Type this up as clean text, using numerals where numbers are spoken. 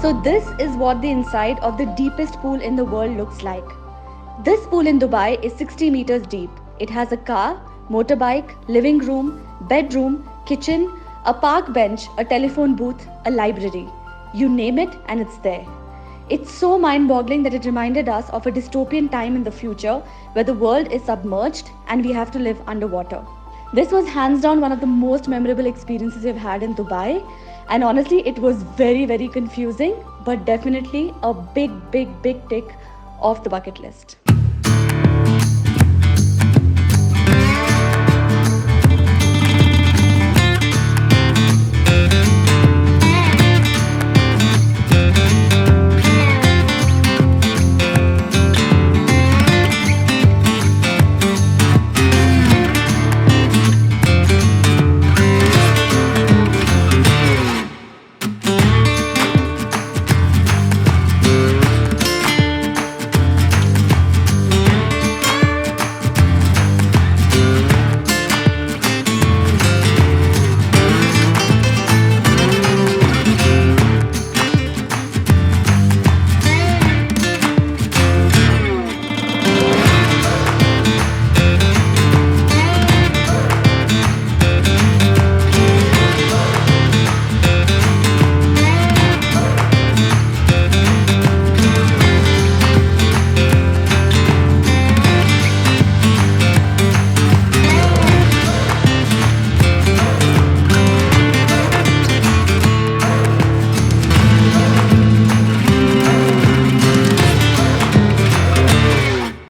So this is what the inside of the deepest pool in the world looks like. This pool in Dubai is 60 meters deep. It has a car, motorbike, living room, bedroom, kitchen, a park bench, a telephone booth, a library. You name it and it's there. It's so mind-boggling that it reminded us of a dystopian time in the future where the world is submerged and we have to live underwater. This was hands down one of the most memorable experiences we've had in Dubai. And honestly, it was very, very confusing, but definitely a big, big, big tick off the bucket list.